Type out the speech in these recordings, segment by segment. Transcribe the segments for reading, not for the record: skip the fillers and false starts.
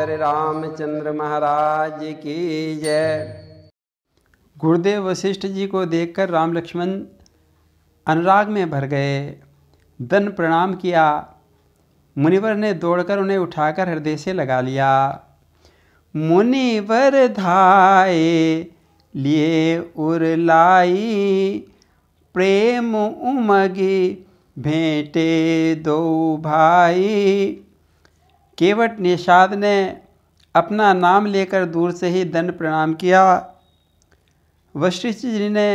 सियावर रामचंद्र महाराज की जय। गुरुदेव वशिष्ठ जी को देखकर राम लक्ष्मण अनुराग में भर गए। दंड प्रणाम किया। मुनिवर ने दौड़कर उन्हें उठाकर हृदय से लगा लिया। मुनिवर धाये लिए उरलाई, प्रेम उमगी भेंटे दो भाई। केवट निषाद ने अपना नाम लेकर दूर से ही दंड प्रणाम किया। वशिष्ठ जी ने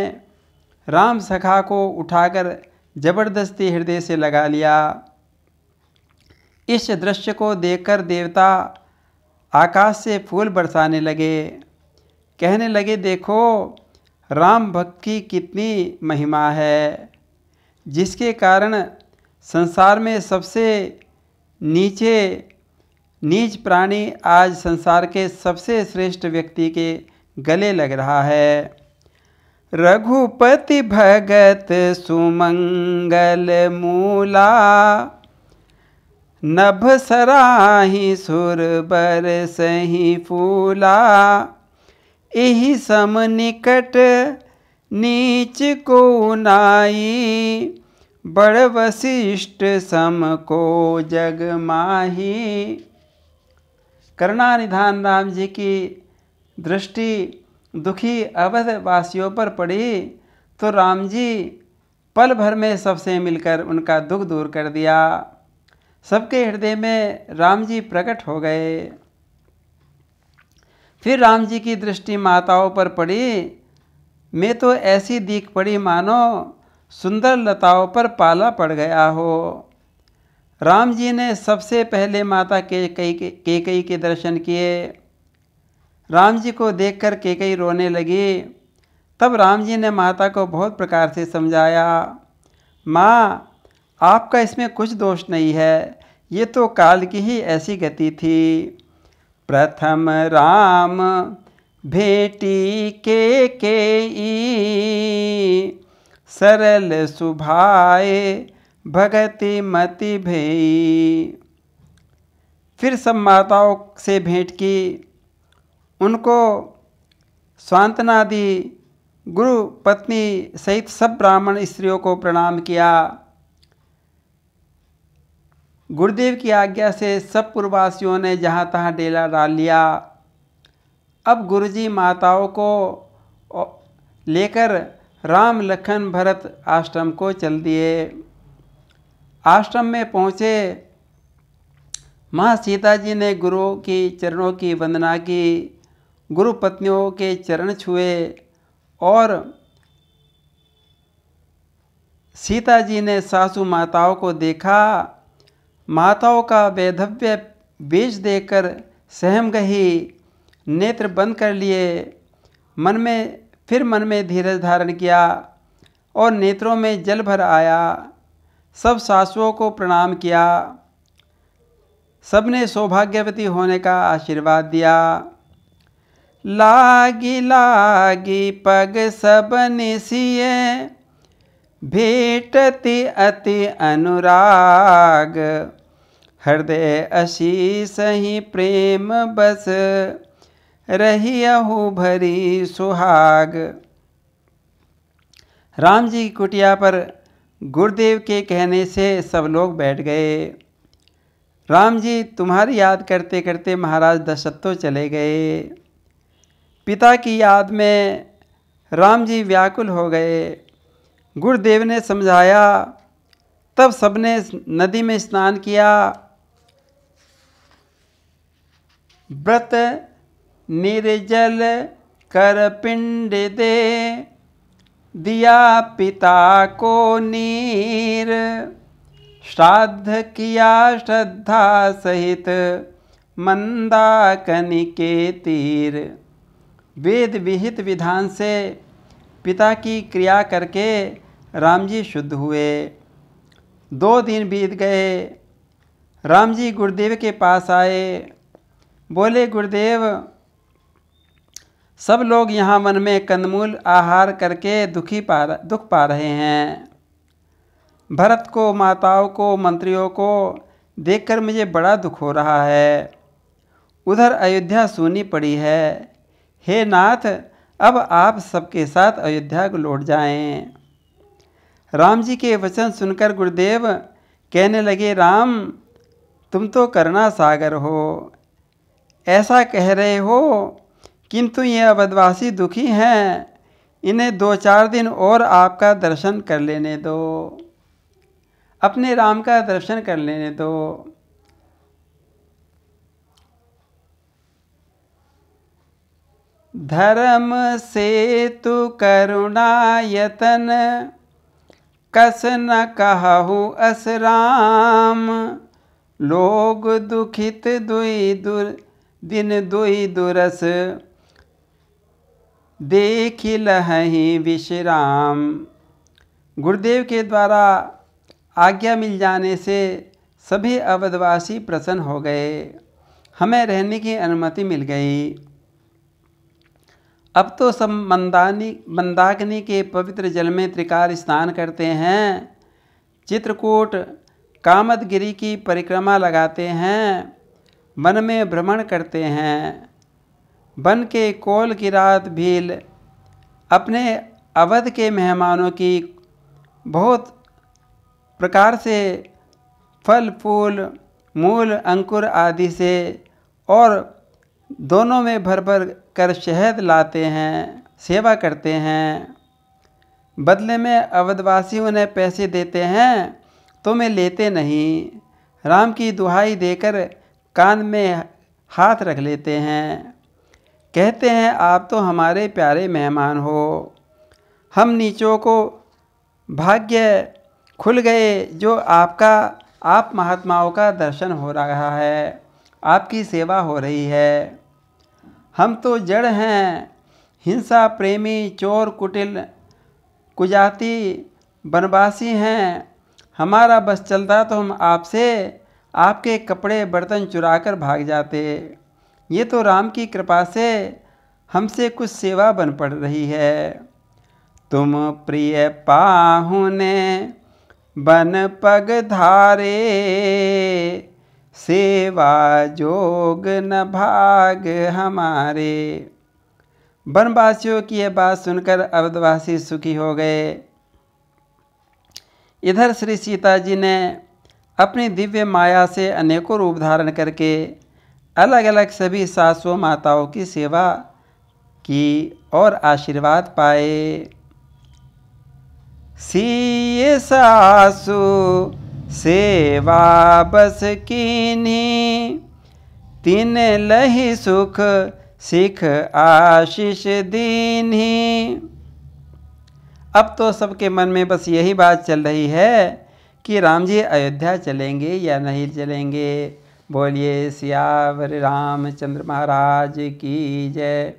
राम सखा को उठाकर जबरदस्ती हृदय से लगा लिया। इस दृश्य को देखकर देवता आकाश से फूल बरसाने लगे। कहने लगे, देखो राम भक्त की कितनी महिमा है, जिसके कारण संसार में सबसे नीच प्राणी आज संसार के सबसे श्रेष्ठ व्यक्ति के गले लग रहा है। रघुपति भगत सुमंगल मूला, नभ सराही सुर बर सही फूला। एहि सम निकट नीच को नाई, बड़ वशिष्ठ सम को जग माही। करुणानिधान राम जी की दृष्टि दुखी अवध वासियों पर पड़ी तो राम जी पल भर में सबसे मिलकर उनका दुख दूर कर दिया। सबके हृदय में राम जी प्रकट हो गए। फिर राम जी की दृष्टि माताओं पर पड़ी। मैं तो ऐसी दिख पड़ी मानो सुंदर लताओं पर पाला पड़ गया हो। राम जी ने सबसे पहले माता केकई के दर्शन किए। राम जी को देखकर केकई रोने लगी। तब राम जी ने माता को बहुत प्रकार से समझाया, माँ आपका इसमें कुछ दोष नहीं है, ये तो काल की ही ऐसी गति थी। प्रथम राम भेटी केकई, सरल सुभाए भगति मति भई। फिर सब माताओं से भेंट की, उनको सांत्वना दी। गुरु पत्नी सहित सब ब्राह्मण स्त्रियों को प्रणाम किया। गुरुदेव की आज्ञा से सब पूर्ववासियों ने जहाँ तहाँ डेरा डाल लिया। अब गुरुजी माताओं को लेकर राम लखन भरत आश्रम को चल दिए। आश्रम में पहुँचे, माँ सीता जी ने गुरु की चरणों की वंदना की, गुरु पत्नियों के चरण छुए और सीता जी ने सासू माताओं को देखा। माताओं का वैधव्य बीज देकर सहम गई, नेत्र बंद कर लिए। मन में धीरज धारण किया और नेत्रों में जल भर आया। सब सासुओं को प्रणाम किया। सबने सौभाग्यवती होने का आशीर्वाद दिया। लागी लागी पग सबन सिए, भेटति अति अनुराग। हृदय अशीष ही प्रेम बस, रहियहु भरी सुहाग। राम जी की कुटिया पर गुरुदेव के कहने से सब लोग बैठ गए। राम जी तुम्हारी याद करते करते महाराज दशरथ तो चले गए। पिता की याद में राम जी व्याकुल हो गए। गुरुदेव ने समझाया। तब सबने नदी में स्नान किया। व्रत निर्जल कर पिंड दे, दिया पिता को नीर। श्राद्ध किया श्रद्धा सहित, मंदाकिनी के तीर। वेद विहित विधान से पिता की क्रिया करके राम जी शुद्ध हुए। 2 दिन बीत गए। राम जी गुरुदेव के पास आए। बोले, गुरुदेव सब लोग यहाँ वन में कंदमूल आहार करके दुख पा रहे हैं। भरत को, माताओं को, मंत्रियों को देखकर मुझे बड़ा दुख हो रहा है। उधर अयोध्या सूनी पड़ी है। हे नाथ, अब आप सबके साथ अयोध्या को लौट जाएं। राम जी के वचन सुनकर गुरुदेव कहने लगे, राम तुम तो करुणा सागर हो, ऐसा कह रहे हो, किंतु ये अवधवासी दुखी हैं, इन्हें 2-4 दिन और आपका दर्शन कर लेने दो, अपने राम का दर्शन कर लेने दो। धर्म सेतु करुणायतन, कस न कहु अस राम, लोग दुखित दिन दुई दुरस, देख लहहि विश्राम। गुरुदेव के द्वारा आज्ञा मिल जाने से सभी अवधवासी प्रसन्न हो गए, हमें रहने की अनुमति मिल गई। अब तो सब मंदाकिनी के पवित्र जल में त्रिकाल स्नान करते हैं, चित्रकूट कामदगिरी की परिक्रमा लगाते हैं, वन में भ्रमण करते हैं। वन के कोल की रात भील अपने अवध के मेहमानों की बहुत प्रकार से फल फूल मूल अंकुर आदि से और दोनों में भर भर कर शहद लाते हैं, सेवा करते हैं। बदले में अवधवासी उन्हें पैसे देते हैं तो मैं लेते नहीं, राम की दुहाई देकर कान में हाथ रख लेते हैं। कहते हैं, आप तो हमारे प्यारे मेहमान हो, हम नीचों को भाग्य खुल गए जो आप महात्माओं का दर्शन हो रहा है, आपकी सेवा हो रही है। हम तो जड़ हैं, हिंसा प्रेमी, चोर कुटिल कुजाति बनवासी हैं। हमारा बस चलता तो हम आपसे आपके कपड़े बर्तन चुराकर भाग जाते। ये तो राम की कृपा से हमसे कुछ सेवा बन पड़ रही है। तुम प्रिय पाहुने बन पग धारे, सेवा जोग न भाग हमारे। वनवासियों की यह बात सुनकर अवधवासी सुखी हो गए। इधर श्री सीता जी ने अपनी दिव्य माया से अनेकों रूप धारण करके अलग अलग सभी सासुओं माताओं की सेवा की और आशीर्वाद पाए। सीय सासु सेवा बस कीनी, तिन लहि सुख सिख आशीष दीन्ही। अब तो सबके मन में बस यही बात चल रही है कि राम जी अयोध्या चलेंगे या नहीं चलेंगे। बोलिए सियावर रामचंद्र महाराज की जय।